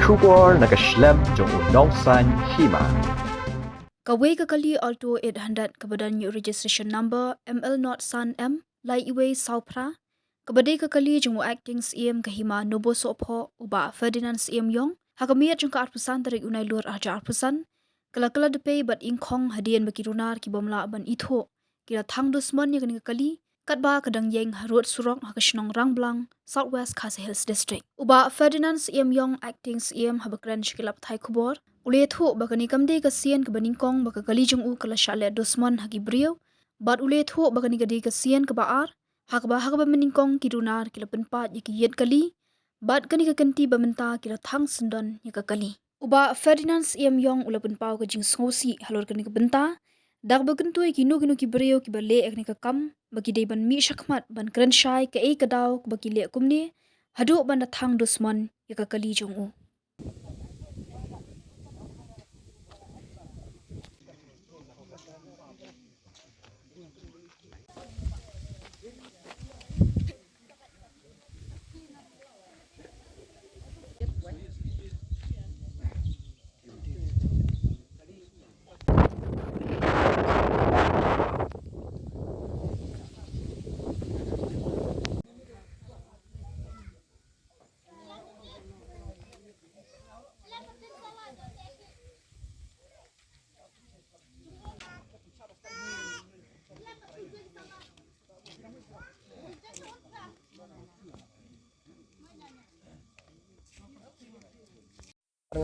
Shubor nakaslem jong unongsan hima. Kaway kakali Alto 800 kebadan new registration number ML not San M Lai Iwe Saupra kabadai kakali jong acting CM kahima Nobo Sopho uba Ferdinand CM Yong hakamiat jong ka arpusan tarik unai luar aja arpusan kala depe bat ingkong hadian bakirunar ki bomla ban itho kira thang dusman ya kani kakali katba kadang yeng harut surok hakashnong rangblang Southwest Khasi Hills District uba Ferdinand CM Yong acting CM habakran shikilap thai kubor ule thu bakani kamde ka sian ka baningkong baka gali jong u kala shale dosman hagi brio bat ule thu bakani gadi ka sian ka baar hakba meningkong kirunar kila penpat yaki yet kali bat kani ka kanti bamenta kila thang sundon yaka kali uba Ferdinand CM Yong ula penpau ka jing ngosi halor kani ka benta dak bagentui kinu ki brio ki bale ekni ka kam bagi dei ban mi shakmat ban krenshai ka e kadaw bagi le kumni hadu ban thang dosman yaka kali jong u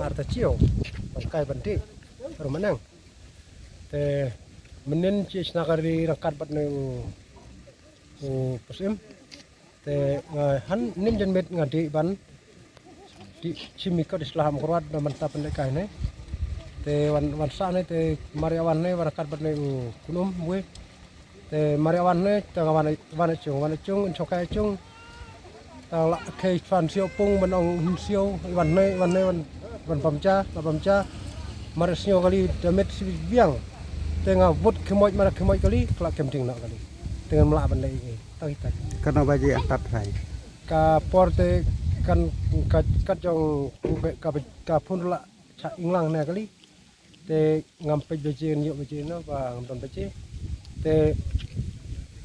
Arta cio bangkai banti rumanang te menin ci snakari rangkat bat neu pasim te han nin jan met ngadi ban di simiko di selaham kurwat na mantap pendekai ne te wan sa ne te mariawan ne rangkat bat neu kunum we te mariawan ne tangawan wan chung chokai chung la kai fan sio pung manong sio wan pamca marasnyo kali damet si biang tengah vot kemoy kali kelak kemting nak kali dengan melak benda ini tak Karena baji atat rai. ka porte kan kat jong ka pun la cha inglang na kali te ngampe beje nyok beje no ba ngam beje te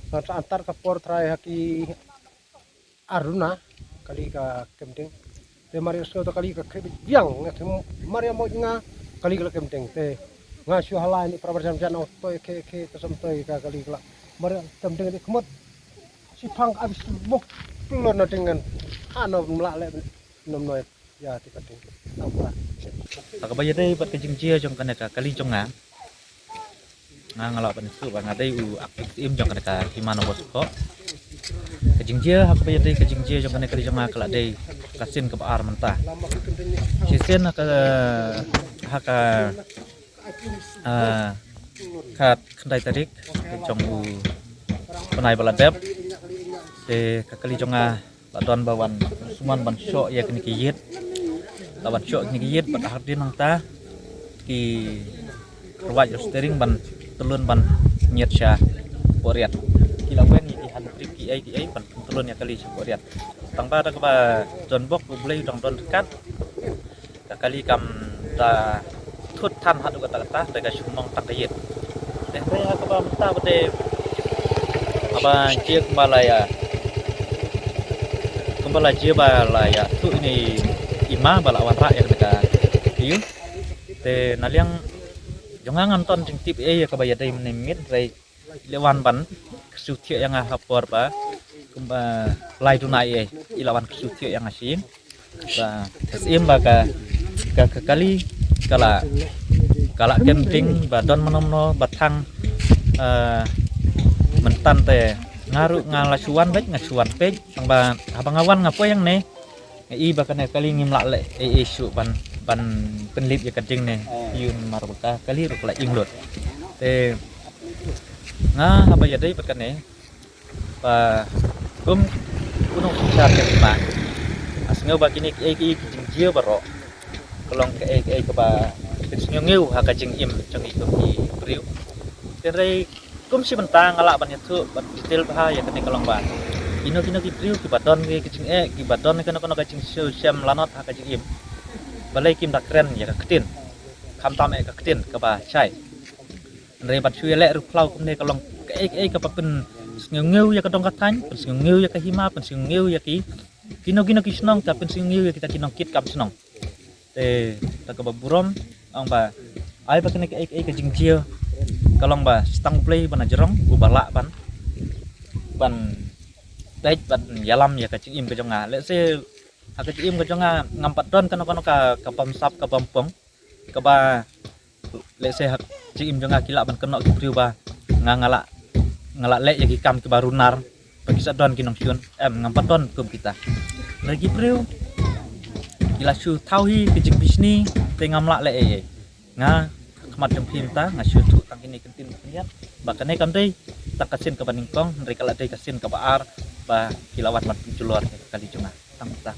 sa antar ka port rai haki aruna kali ka kemting te Mario Soto kali ka biang Mario mo nga kali ka kemting te nga syu halai ni prabarjam jan toy ke tasam toy ka kali ka Mario kemting ni kemot si pang abis bok pelon na dengan ano melak le nom noy ya ti kating apa Takabaya day pat kajing jia jong kana ka kali jong nga ngalo pan su ba ngadai u aktif jong kana ka himano bosko kajing jia hakabaya day kajing jia jong kana kali jong nga kala day kasin ke baar mentah sisen haka kat kendai tarik jong u penai baladep te kakali jong nga ladon bawan suman ban syok ya kini kiyit lawan syok kini kiyit ban hardin nang ta ki ruwaj steering ban telun ban nyet sya poriat kila wen ki han trip ki ai ban telun ya kali sya poriat tang ba da ba don bok boleh dong don dekat kali kam ta thut than hadu kata kata daga sumong tak kayit teh ya ka ba mta bade aba jek malaya kembala jia balaya tu ini ima bala warra ya mereka iu te naliang jongangan ton jing tip ya kabaya dai menimit rai lewan ban kesutia yang hapor ba kumba lai tunai ilawan kesutia yang asin ba sim ba ka kali kala camping badon menomno batang mentan te ngaru ngalasuan baik ngasuan pej ba abang awan ngapo yang ne i bakane kali ngimlak le isu ban penlip ya kading ne yun marbuka kali rukla inglot te nga apa ya dai bakane pa kunung besar ke ba asngo bakini ki jingje baro kelong ke ba snyo ha ka jing im jang itu ki priu terai kum si bentang ngalak ban itu ban detail bahaya kene kalong ban ino ki priu ki badon ki jing ki badon kono kajing syam lanot ha kajing im balai kim dak kren ya ka ketin kam tam ka ketin ka ba chai re bat chui le ru plau kum ne ka long ka pa pen ngeu ya ka dong ka tan pen ngeu ya ka hima pen ngeu ya ki kino ki snong ta pen ngeu ya kita kinong kit kam snong te ta ka ba burom ang ba ai ba kene ka jing chia kalong ba stang play bana jerong u bala ban dait ban yalam ya ka chim ka jonga le se ha ka chim ka jonga ngam patron kana ka pam sap ka pam pong ka ba le se hak chim jonga kila ban keno ki priu ba ngala le ya ki kam ki baru nar bagi sadon kinong syun ngam patron kum kita lagi priu kila shu thau hi ki jing bisni te ngam la le nga mat jong phim ta nga shu thu tang ini kentin niat bakane kan dei tak kasin ka baningkong mereka la dei kasin ka baar ba kilawat mat julor kali jonga tang ta